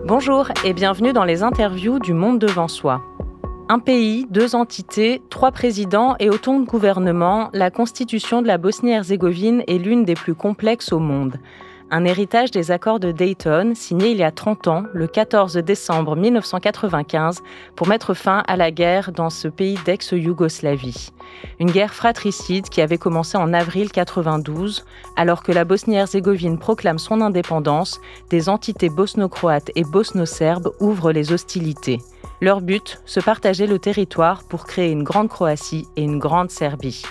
Bonjour et bienvenue dans les interviews du Monde devant soi. Un pays, deux entités, trois présidents et autant de gouvernements, la constitution de la Bosnie-Herzégovine est l'une des plus complexes au monde. Un héritage des accords de Dayton, signé il y a 30 ans, le 14 décembre 1995, pour mettre fin à la guerre dans ce pays d'ex-Yougoslavie. Une guerre fratricide qui avait commencé en avril 92, alors que la Bosnie-Herzégovine proclame son indépendance, des entités bosno-croates et bosno-serbes ouvrent les hostilités. Leur but, se partager le territoire pour créer une grande Croatie et une grande Serbie.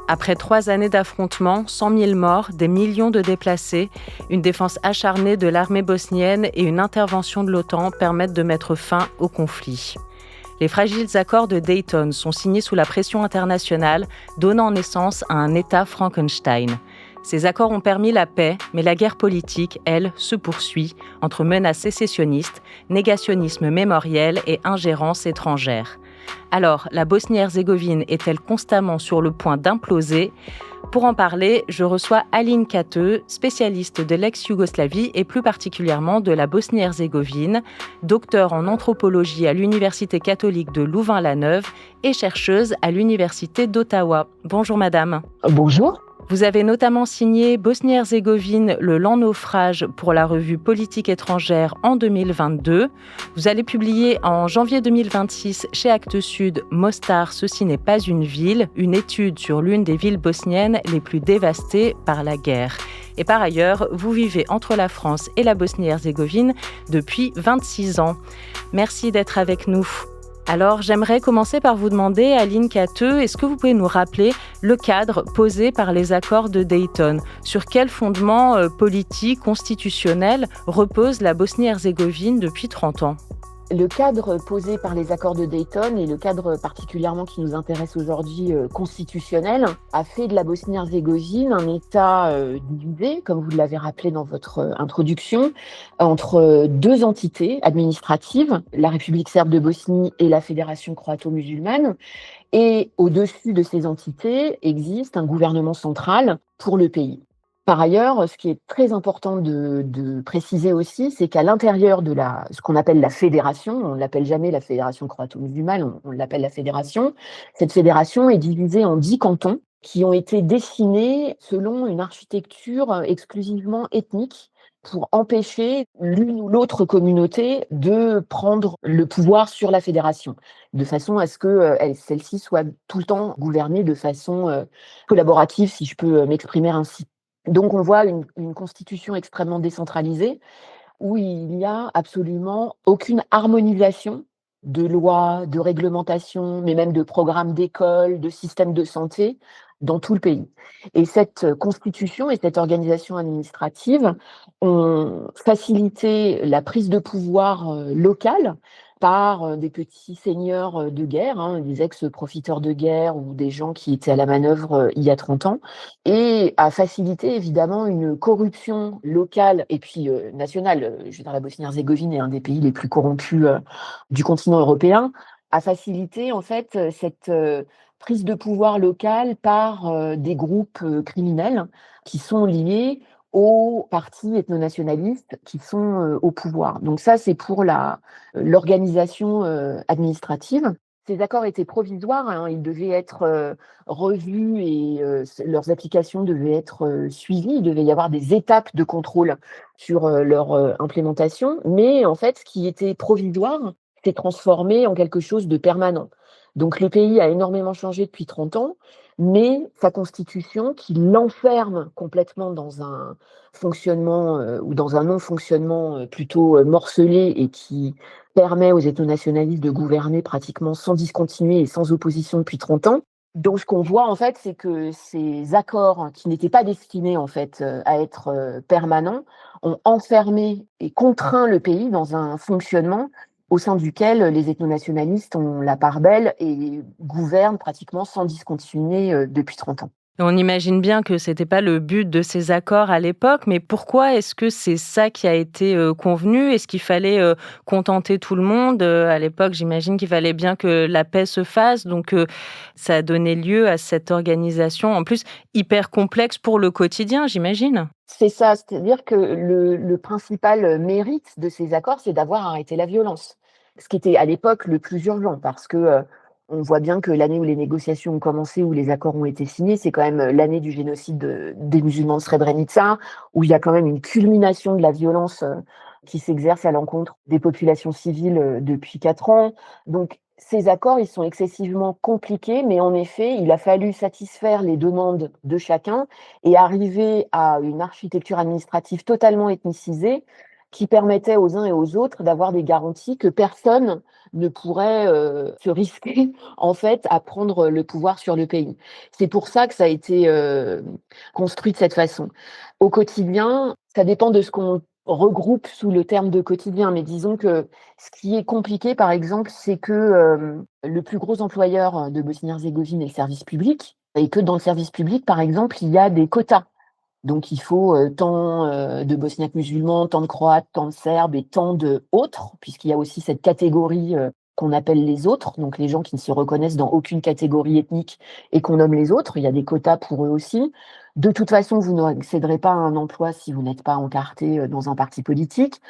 Après 3 années d'affrontements, 100 000 morts, des millions de déplacés, une défense acharnée de l'armée bosnienne et une intervention de l'OTAN permettent de mettre fin au conflit. Les fragiles accords de Dayton sont signés sous la pression internationale, donnant naissance à un État Frankenstein. Ces accords ont permis la paix, mais la guerre politique, elle, se poursuit entre menaces sécessionnistes, négationnisme mémoriel et ingérence étrangère. Alors, la Bosnie-Herzégovine est-elle constamment sur le point d'imploser ? Pour en parler, je reçois Aline Cateux, spécialiste de l'ex-Yougoslavie et plus particulièrement de la Bosnie-Herzégovine, docteure en anthropologie à l'Université catholique de Louvain-la-Neuve et chercheuse à l'Université d'Ottawa. Bonjour madame. Bonjour. Vous avez notamment signé Bosnie-Herzégovine, le lent naufrage pour la revue Politique étrangère en 2022. Vous allez publier en janvier 2026 chez Actes Sud Mostar, ceci n'est pas une ville, une étude sur l'une des villes bosniennes les plus dévastées par la guerre. Et par ailleurs, vous vivez entre la France et la Bosnie-Herzégovine depuis 26 ans. Merci d'être avec nous. Alors, j'aimerais commencer par vous demander, Aline Cateux, est-ce que vous pouvez nous rappeler le cadre posé par les accords de Dayton ? Sur quel fondement politique, constitutionnel repose la Bosnie-Herzégovine depuis 30 ans ? Le cadre posé par les accords de Dayton et le cadre particulièrement qui nous intéresse aujourd'hui, constitutionnel, a fait de la Bosnie-Herzégovine un État divisé, comme vous l'avez rappelé dans votre introduction, entre deux entités administratives, la République serbe de Bosnie et la Fédération croato-musulmane. Et au-dessus de ces entités existe un gouvernement central pour le pays. Par ailleurs, ce qui est très important de préciser aussi, c'est qu'à l'intérieur de ce qu'on appelle la fédération, on ne l'appelle jamais la fédération croato-musulmane, on l'appelle la fédération, cette fédération est divisée en 10 cantons qui ont été dessinés selon une architecture exclusivement ethnique pour empêcher l'une ou l'autre communauté de prendre le pouvoir sur la fédération, de façon à ce que celle-ci soit tout le temps gouvernée de façon collaborative, si je peux m'exprimer ainsi. Donc on voit une constitution extrêmement décentralisée où il n'y a absolument aucune harmonisation de lois, de réglementations, mais même de programmes d'école, de systèmes de santé dans tout le pays. Et cette constitution et cette organisation administrative ont facilité la prise de pouvoir locale par des petits seigneurs de guerre, des ex-profiteurs de guerre ou des gens qui étaient à la manœuvre il y a 30 ans, et a facilité évidemment une corruption locale et puis nationale. Je veux dire, la Bosnie-Herzégovine est un des pays les plus corrompus du continent européen, a facilité en fait cette prise de pouvoir locale par des groupes criminels qui sont liés aux partis ethno-nationalistes qui sont au pouvoir. Donc ça, c'est pour l'organisation administrative. Ces accords étaient provisoires, ils devaient être revus et leurs applications devaient être suivies. Il devait y avoir des étapes de contrôle sur leur implémentation. Mais en fait, ce qui était provisoire s'est transformé en quelque chose de permanent. Donc le pays a énormément changé depuis 30 ans, mais sa constitution, qui l'enferme complètement dans un fonctionnement ou dans un non-fonctionnement plutôt morcelé et qui permet aux ethno-nationalistes de gouverner pratiquement sans discontinuer et sans opposition depuis 30 ans. Donc ce qu'on voit en fait, c'est que ces accords qui n'étaient pas destinés en fait à être permanents ont enfermé et contraint le pays dans un fonctionnement au sein duquel les ethno-nationalistes ont la part belle et gouvernent pratiquement sans discontinuer depuis 30 ans. Et on imagine bien que c'était pas le but de ces accords à l'époque, mais pourquoi est-ce que c'est ça qui a été, convenu? Est-ce qu'il fallait, contenter tout le monde? À l'époque, j'imagine qu'il fallait bien que la paix se fasse, donc ça a donné lieu à cette organisation, en plus hyper complexe pour le quotidien, j'imagine? C'est ça, c'est-à-dire que le principal mérite de ces accords, c'est d'avoir arrêté la violence. Ce qui était à l'époque le plus urgent parce que, on voit bien que l'année où les négociations ont commencé, où les accords ont été signés, c'est quand même, l'année du génocide des musulmans de Srebrenica, où il y a quand même une culmination de la violence, qui s'exerce à l'encontre des populations civiles, depuis 4 ans. Donc ces accords, ils sont excessivement compliqués, mais en effet, il a fallu satisfaire les demandes de chacun et arriver à une architecture administrative totalement ethnicisée qui permettait aux uns et aux autres d'avoir des garanties que personne ne pourrait, se risquer en fait à prendre le pouvoir sur le pays. C'est pour ça que ça a été, construit de cette façon. Au quotidien, ça dépend de ce qu'on regroupe sous le terme de quotidien, mais disons que ce qui est compliqué, par exemple, c'est que, le plus gros employeur de Bosnie-Herzégovine est le service public et que dans le service public, par exemple, il y a des quotas. Donc il faut, tant, de Bosniaques musulmans, tant de Croates, tant de Serbes et tant d'autres, puisqu'il y a aussi cette catégorie, qu'on appelle les autres, donc les gens qui ne se reconnaissent dans aucune catégorie ethnique et qu'on nomme les autres. Il y a des quotas pour eux aussi. De toute façon, vous n'accéderez pas à un emploi si vous n'êtes pas encarté, dans un parti politique.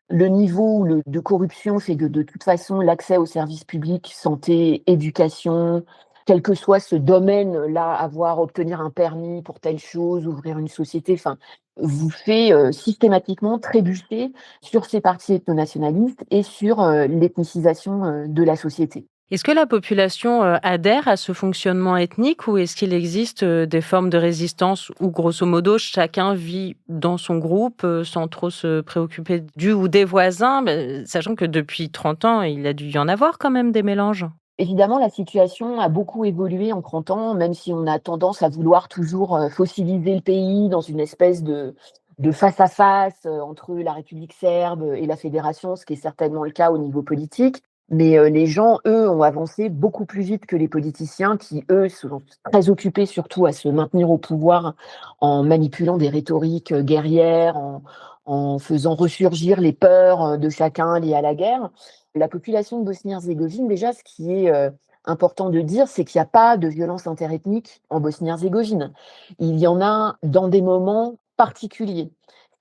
Le niveau de corruption fait que de toute façon, l'accès aux services publics, santé, éducation, quel que soit ce domaine-là, obtenir un permis pour telle chose, ouvrir une société, enfin, vous fait, systématiquement trébucher sur ces partis ethno-nationalistes et sur, l'ethnicisation, de la société. Est-ce que la population, adhère à ce fonctionnement ethnique ou est-ce qu'il existe, des formes de résistance où grosso modo chacun vit dans son groupe, sans trop se préoccuper du ou des voisins? Sachant que depuis 30 ans, il a dû y en avoir quand même des mélanges? Évidemment, la situation a beaucoup évolué en 30 ans, même si on a tendance à vouloir toujours, fossiliser le pays dans une espèce de face à face, entre la République serbe et la fédération, ce qui est certainement le cas au niveau politique. Mais, les gens, eux, ont avancé beaucoup plus vite que les politiciens qui, eux, sont très occupés surtout à se maintenir au pouvoir en manipulant des rhétoriques, guerrières, en faisant ressurgir les peurs, de chacun liées à la guerre. La population de Bosnie-Herzégovine, déjà, ce qui est, important de dire, c'est qu'il y a pas de violence interethnique en Bosnie-Herzégovine. Il y en a dans des moments particuliers,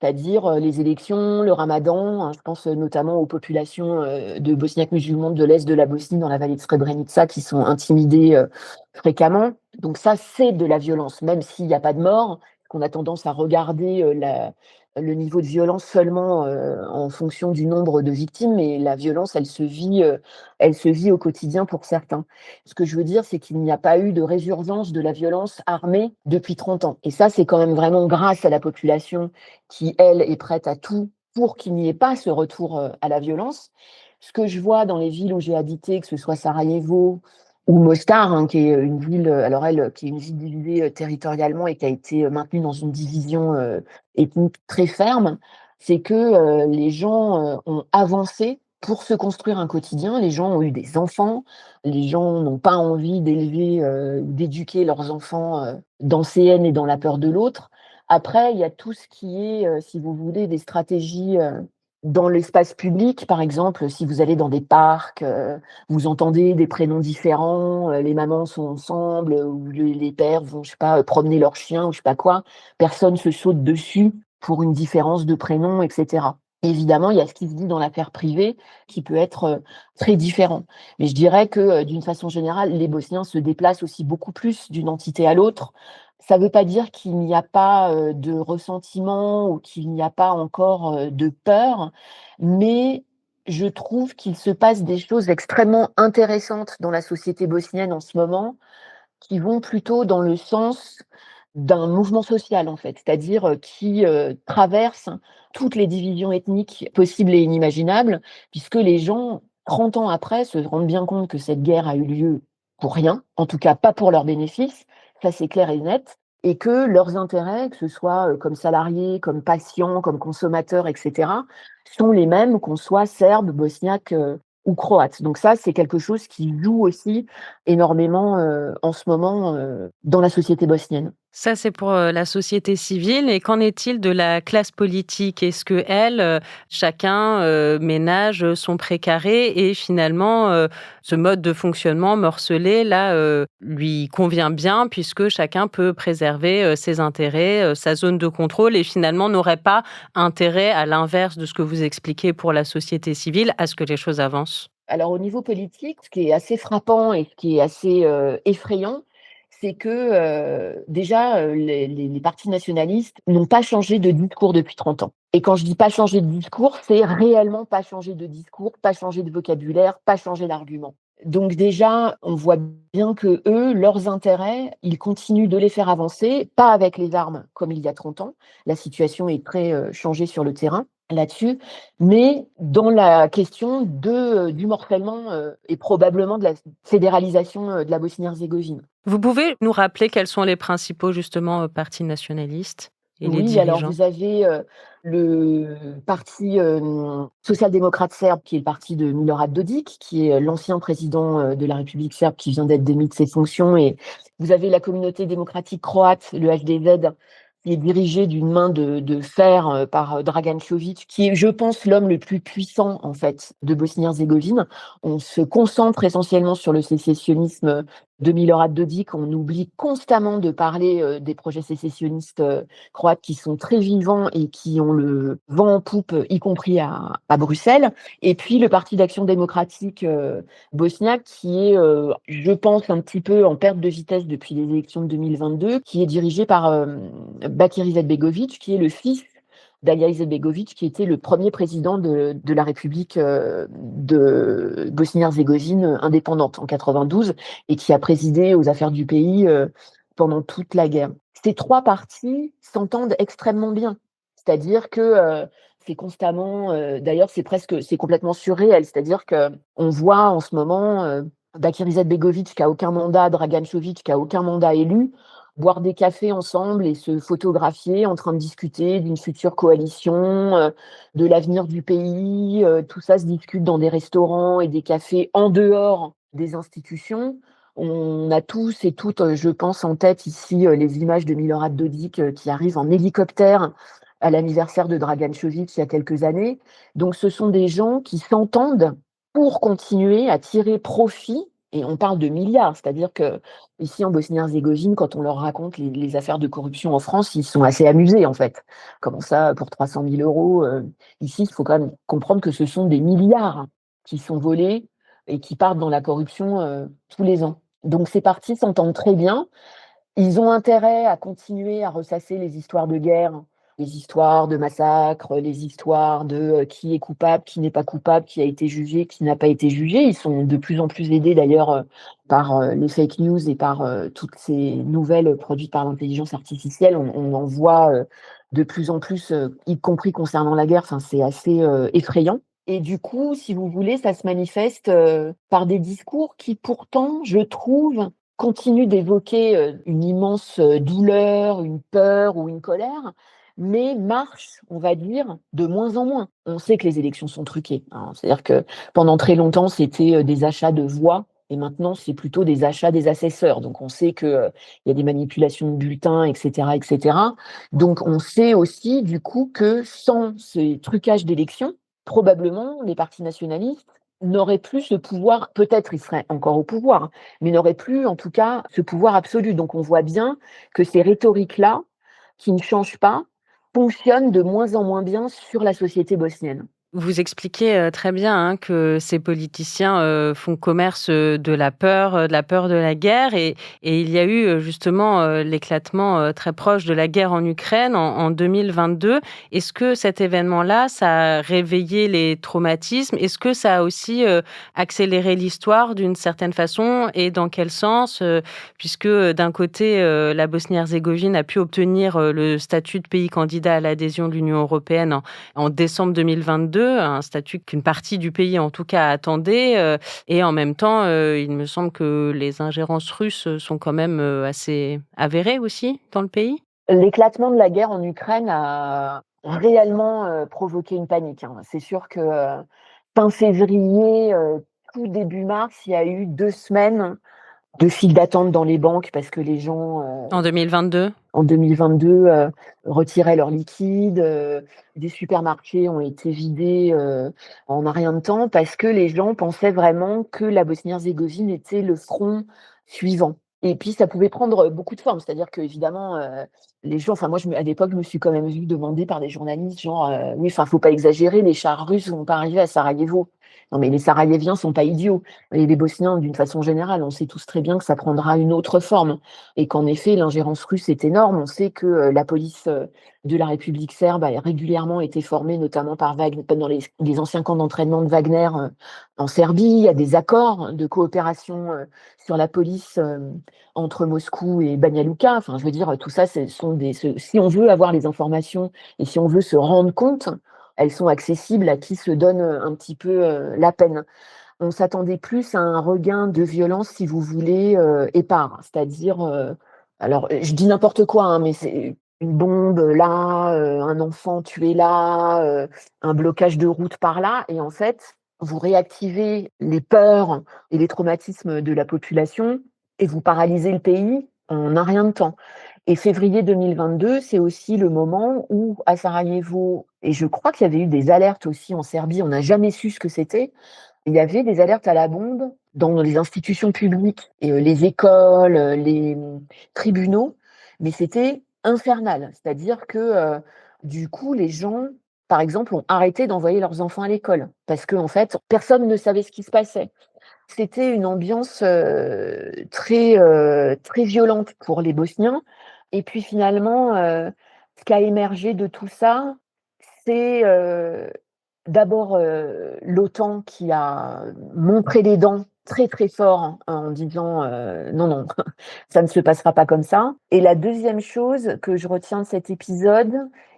c'est-à-dire, les élections, le ramadan, hein, je pense, notamment aux populations, de bosniaques musulmans de l'est de la Bosnie, dans la vallée de Srebrenica, qui sont intimidées, fréquemment. Donc ça, c'est de la violence, même s'il y a pas de morts, qu'on a tendance à regarder, le niveau de violence seulement, en fonction du nombre de victimes, mais la violence, elle se vit au quotidien pour certains. Ce que je veux dire, c'est qu'il n'y a pas eu de résurgence de la violence armée depuis 30 ans et ça, c'est quand même vraiment grâce à la population qui, elle, est prête à tout pour qu'il n'y ait pas ce retour, à la violence. Ce que je vois dans les villes où j'ai habité, que ce soit Sarajevo ou Mostar, hein, qui est une ville, alors elle, qui est une ville divisée, territorialement et qui a été, maintenue dans une division, ethnique très ferme, c'est que, les gens, ont avancé pour se construire un quotidien. Les gens ont eu des enfants, les gens n'ont pas envie d'élever, ou d'éduquer leurs enfants, dans ces haines et dans la peur de l'autre. Après, il y a tout ce qui est, si vous voulez, des stratégies, dans l'espace public. Par exemple, si vous allez dans des parcs, vous entendez des prénoms différents, les mamans sont ensemble, ou les pères vont, je sais pas, promener leurs chiens ou je sais pas quoi. Personne se saute dessus pour une différence de prénom et cetera. Évidemment, il y a ce qui se dit dans l'affaire privée qui peut être, très différent. Mais je dirais que, d'une façon générale, les Bosniens se déplacent aussi beaucoup plus d'une entité à l'autre. Ça ne veut pas dire qu'il n'y a pas, de ressentiment ou qu'il n'y a pas encore, de peur, mais je trouve qu'il se passe des choses extrêmement intéressantes dans la société bosnienne en ce moment, qui vont plutôt dans le sens d'un mouvement social, en fait. C'est-à-dire, qui, traverse toutes les divisions ethniques possibles et inimaginables, puisque les gens, 30 ans après, se rendent bien compte que cette guerre a eu lieu pour rien, en tout cas pas pour leurs bénéfices, ça c'est clair et net, et que leurs intérêts, que ce soit, comme salariés, comme patients, comme consommateurs et cetera, sont les mêmes qu'on soit serbe, bosniaque, ou croate. Donc ça, c'est quelque chose qui joue aussi énormément, en ce moment, dans la société bosnienne. Ça, c'est pour, la société civile et qu'en est-il de la classe politique? Est-ce qu'elle, chacun, ménage son précaré et finalement, ce mode de fonctionnement morcelé là, lui convient bien puisque chacun peut préserver, ses intérêts, sa zone de contrôle et finalement n'aurait pas intérêt, à l'inverse de ce que vous expliquez pour la société civile, à ce que les choses avancent? Alors au niveau politique, ce qui est assez frappant et ce qui est assez, effrayant, c'est que, déjà, les partis nationalistes n'ont pas changé de discours depuis 30 ans. Et quand je dis pas changer de discours, c'est réellement pas changer de discours, pas changer de vocabulaire, pas changer d'argument. Donc déjà, on voit bien que eux, leurs intérêts, ils continuent de les faire avancer, pas avec les armes comme il y a 30 ans. La situation est très, changée sur le terrain là-dessus, mais dans la question du morcellement, et probablement de la fédéralisation, de la Bosnie-Herzégovine. Vous pouvez nous rappeler quels sont les principaux justement, partis nationalistes et les Oui, alors dirigeants? vous avez, le parti, social-démocrate serbe, qui est le parti de Milorad Dodik, qui est l'ancien président, de la République serbe, qui vient d'être démis de ses fonctions, et vous avez la communauté démocratique croate, le HDZ, qui est dirigé d'une main de fer, par, Dragan Čović, qui est, je pense, l'homme le plus puissant, en fait, de Bosnie-Herzégovine. On se concentre essentiellement sur le sécessionnisme, de Milorad Dodik. On oublie constamment de parler, des projets sécessionnistes, croates, qui sont très vivants et qui ont le vent en poupe, y compris à Bruxelles. Et puis le Parti d'action démocratique, bosniaque, qui est, je pense, un petit peu en perte de vitesse depuis les élections de 2022, qui est dirigé par, Bakir Izetbegović, qui est le fils d'Alija Izetbegović, qui était le premier président de la République, de Bosnie-Herzégovine indépendante en 92, et qui a présidé aux affaires du pays, pendant toute la guerre. Ces 3 partis s'entendent extrêmement bien. C'est-à-dire que, c'est constamment, d'ailleurs c'est complètement surréel. C'est-à-dire qu'on voit en ce moment, Bakir Izetbegović, qui a aucun mandat, Dragan Čović, qui a aucun mandat élu, boire des cafés ensemble et se photographier en train de discuter d'une future coalition, de l'avenir du pays. Tout ça se discute dans des restaurants et des cafés en dehors des institutions. On a tous et toutes, je pense, en tête ici, les images de Milorad Dodik, qui arrive en hélicoptère à l'anniversaire de Dragan Čović il y a quelques années. Donc ce sont des gens qui s'entendent pour continuer à tirer profit, et on parle de milliards. C'est-à-dire qu'ici en Bosnie-Herzégovine, quand on leur raconte les affaires de corruption en France, ils sont assez amusés, en fait. Comment ça, pour 300 000 €? Ici, il faut quand même comprendre que ce sont des milliards qui sont volés et qui partent dans la corruption, tous les ans. Donc ces partis s'entendent très bien. Ils ont intérêt à continuer à ressasser les histoires de guerre, les histoires de massacres, les histoires de, qui est coupable, qui n'est pas coupable, qui a été jugé, qui n'a pas été jugé. Ils sont de plus en plus aidés d'ailleurs, par, les fake news et par, toutes ces nouvelles produites par l'intelligence artificielle. On en voit, de plus en plus, y compris concernant la guerre. Enfin, c'est assez, effrayant. Et du coup, si vous voulez, ça se manifeste, par des discours qui pourtant, je trouve, continuent d'évoquer, une immense, douleur, une peur ou une colère, mais marchent, on va dire, de moins en moins. On sait que les élections sont truquées, hein. C'est-à-dire que pendant très longtemps, c'était, des achats de voix, et maintenant, c'est plutôt des achats des assesseurs. Donc on sait que, il y a des manipulations de bulletins, et cetera, et cetera. Donc on sait aussi, du coup, que sans ces trucages d'élections, probablement, les partis nationalistes n'auraient plus ce pouvoir. Peut-être ils seraient encore au pouvoir, hein, mais n'auraient plus, en tout cas, ce pouvoir absolu. Donc on voit bien que ces rhétoriques-là, qui ne changent pas, fonctionnent de moins en moins bien sur la société bosnienne. Vous expliquez, très bien, hein, que ces politiciens, font commerce, de la peur de la guerre et il y a eu, justement, l'éclatement, très proche de la guerre en Ukraine en 2022. Est-ce que cet événement-là, ça a réveillé les traumatismes? Est-ce que ça a aussi, accéléré l'histoire d'une certaine façon et dans quel sens? Puisque, d'un côté, la Bosnie-Herzégovine a pu obtenir, le statut de pays candidat à l'adhésion de l'Union européenne en décembre 2022, un statut qu'une partie du pays en tout cas attendait, et en même temps, il me semble que les ingérences russes, sont quand même, assez avérées aussi dans le pays? L'éclatement de la guerre en Ukraine a réellement, provoqué une panique, hein. C'est sûr que, fin février, tout début mars, il y a eu 2 semaines de files d'attente dans les banques parce que les gens, En 2022? en 2022, retiraient leurs liquides, des supermarchés ont été vidés, en un rien de temps parce que les gens pensaient vraiment que la Bosnie-Herzégovine était le front suivant et puis ça pouvait prendre beaucoup de formes. C'est-à-dire qu'évidemment, les gens enfin moi à l'époque, je me suis quand même vue demander par des journalistes genre, «Oui, enfin, faut pas exagérer, les chars russes vont pas arriver à Sarajevo». Non mais les Sarajeviens sont pas idiots et les Bosniens d'une façon générale, on sait tous très bien que ça prendra une autre forme et qu'en effet l'ingérence russe est énorme. On sait que, la police, de la République serbe a régulièrement été formée notamment par pendant les anciens camps d'entraînement de Wagner, en Serbie. Il y a des accords de coopération, sur la police, entre Moscou et Banja Luka. Enfin, je veux dire, tout ça, ce sont si on veut avoir les informations et si on veut se rendre compte, elles sont accessibles à qui se donne, un petit peu, la peine. On s'attendait plus à un regain de violence, si vous voulez, épars. C'est-à-dire, alors, je dis n'importe quoi, hein, mais c'est une bombe là, un enfant tué là, un blocage de route par là et en fait, vous réactivez les peurs et les traumatismes de la population et vous paralysez le pays en un rien de temps. Et février 2022, c'est aussi le moment où, à Sarajevo et je crois qu'il y avait eu des alertes aussi en Serbie, on n'a jamais su ce que c'était. Il y avait des alertes à la bombe dans les institutions publiques et les écoles, les, tribunaux, mais c'était infernal. C'est-à-dire que, du coup, les gens, par exemple, ont arrêté d'envoyer leurs enfants à l'école parce qu'en fait, personne ne savait ce qui se passait. C'était une ambiance, très violente pour les Bosniens et puis finalement, ce qui a émergé de tout ça, c'est, d'abord, l'OTAN qui a montré les dents très, très fort, hein, en disant, «Non, non, ça ne se passera pas comme ça» et la deuxième chose que je retiens de cet épisode,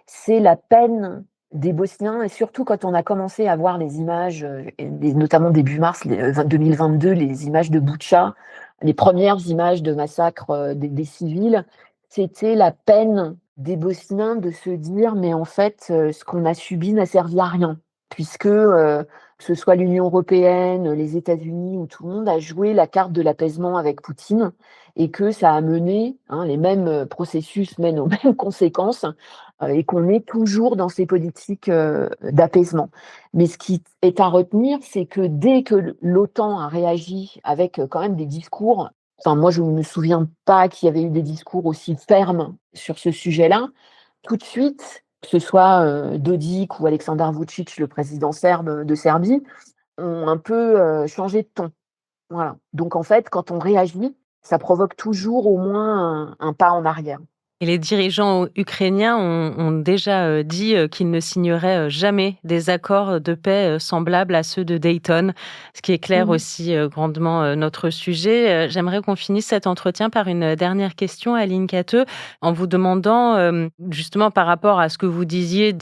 c'est la peine des Bosniens et surtout quand on a commencé à voir les images, et notamment début mars, 2022, les images de Boutcha, les premières images de massacre, des civils, c'était la peine des Bosniens de se dire: «Mais en fait, ce qu'on a subi n'a servi à rien». Puisque, que ce soit l'Union européenne, les États-Unis ou tout le monde a joué la carte de l'apaisement avec Poutine et que ça a mené, hein, les mêmes, processus mènent aux mêmes conséquences, et qu'on est toujours dans ces politiques, d'apaisement. Mais ce qui est à retenir, c'est que dès que l'OTAN a réagi avec, quand même des discours enfin moi je ne me souviens pas qu'il y avait eu des discours aussi fermes sur ce sujet-là. Tout de suite, que ce soit, Dodik ou Aleksandar Vučić, le président serbe, de Serbie, ont un peu, changé de ton. Voilà. Donc en fait, quand on réagit, ça provoque toujours au moins un pas en arrière. Et les dirigeants ukrainiens ont déjà, dit, qu'ils ne signeraient, jamais des accords de paix, semblables à ceux de Dayton, ce qui éclaire Mmh. aussi, grandement, notre sujet. J'aimerais qu'on finisse cet entretien par une, dernière question, Aline Cateux, en vous demandant, justement par rapport à ce que vous disiez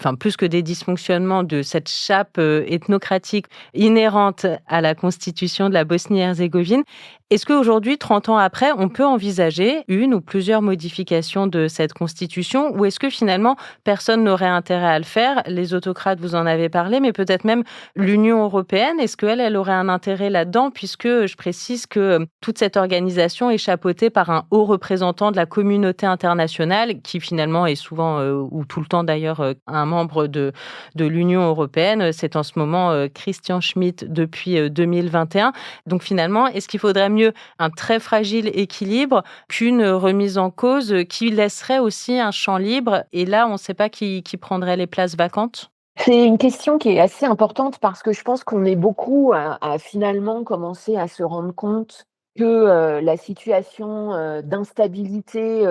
enfin plus que des dysfonctionnements de cette chape, ethnocratique inhérente à la constitution de la Bosnie-Herzégovine. Est-ce qu'aujourd'hui, 30 ans après, on peut envisager une ou plusieurs modifications de cette constitution ou est-ce que finalement, personne n'aurait intérêt à le faire? Les autocrates, vous en avez parlé, mais peut-être même l'Union européenne, est-ce qu'elle, elle aurait un intérêt là-dedans? Puisque je précise que toute cette organisation est chapeautée par un haut représentant de la communauté internationale qui finalement est souvent, ou tout le temps d'ailleurs, un membre de l'Union européenne. C'est en ce moment Christian Schmitt depuis 2021. Donc finalement, est-ce qu'il faudrait mieux un très fragile équilibre qu'une remise en cause qui laisserait aussi un champ libre et là, on ne sait pas qui prendrait les places vacantes? C'est une question qui est assez importante parce que je pense qu'on est beaucoup à finalement commencer à se rendre compte que, la situation, d'instabilité,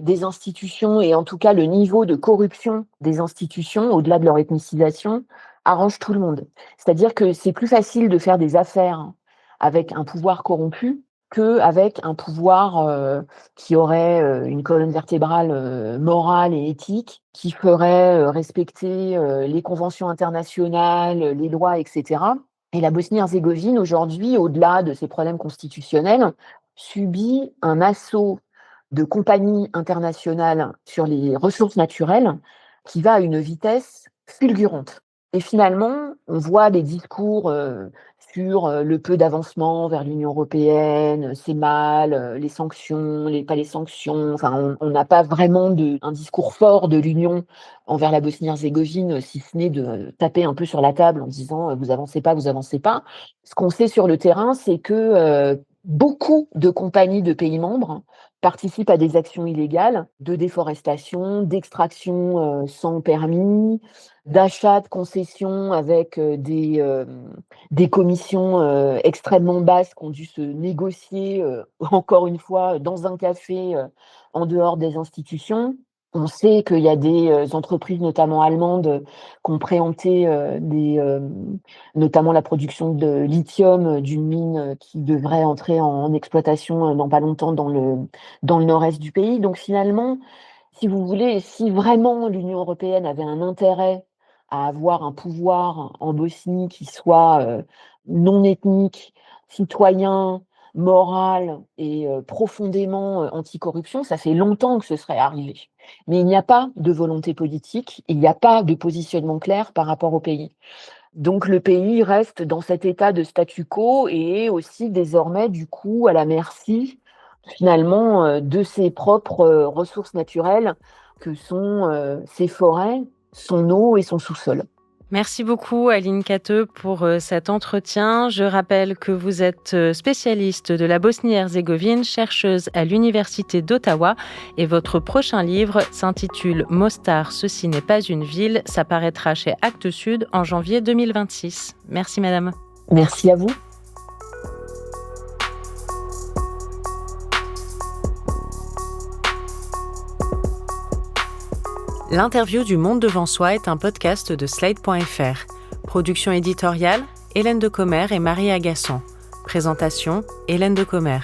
des institutions et en tout cas le niveau de corruption des institutions, au-delà de leur ethnicisation, arrange tout le monde. C'est-à-dire que c'est plus facile de faire des affaires avec un pouvoir corrompu qu'avec un pouvoir, qui aurait, une colonne vertébrale, morale et éthique, qui ferait, respecter, les conventions internationales, les lois et cetera. Et la Bosnie-Herzégovine aujourd'hui, au-delà de ses problèmes constitutionnels, subit un assaut de compagnies internationales sur les ressources naturelles qui va à une vitesse fulgurante. Et finalement, on voit des discours, sur le peu d'avancement vers l'Union européenne, c'est mal, les sanctions, pas les sanctions. Enfin, on n'a pas vraiment un discours fort de l'Union envers la Bosnie-Herzégovine, si ce n'est de taper un peu sur la table en disant vous avancez pas, vous avancez pas. Ce qu'on sait sur le terrain, c'est que beaucoup de compagnies de pays membres participent à des actions illégales de déforestation, d'extraction sans permis, d'achat de concessions avec des commissions extrêmement basses qui ont dû se négocier, encore une fois, dans un café, en dehors des institutions. On sait qu'il y a des entreprises, notamment allemandes, qui ont préempté notamment la production de lithium d'une mine qui devrait entrer en exploitation dans pas longtemps dans le nord-est du pays. Donc finalement, si vous voulez, si vraiment l'Union européenne avait un intérêt à avoir un pouvoir en Bosnie qui soit non ethnique, citoyen, moral et profondément anticorruption, ça fait longtemps que ce serait arrivé. Mais il n'y a pas de volonté politique, il n'y a pas de positionnement clair par rapport au pays. Donc le pays reste dans cet état de statu quo et est aussi désormais du coup à la merci finalement de ses propres ressources naturelles que sont ses forêts, son eau et son sous-sol. Merci beaucoup Aline Cateux pour cet entretien. Je rappelle que vous êtes spécialiste de la Bosnie-Herzégovine, chercheuse à l'Université d'Ottawa et votre prochain livre s'intitule « Mostar, ceci n'est pas une ville ». Ça paraîtra chez Actes Sud en janvier 2026. Merci madame. Merci à vous. L'interview du Monde devant soi est un podcast de Slate.fr. Production éditoriale, Hélène Decomer et Marie Agassan. Présentation, Hélène Decomer.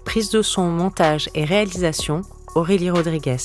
Prise de son, montage et réalisation, Aurélie Rodriguez.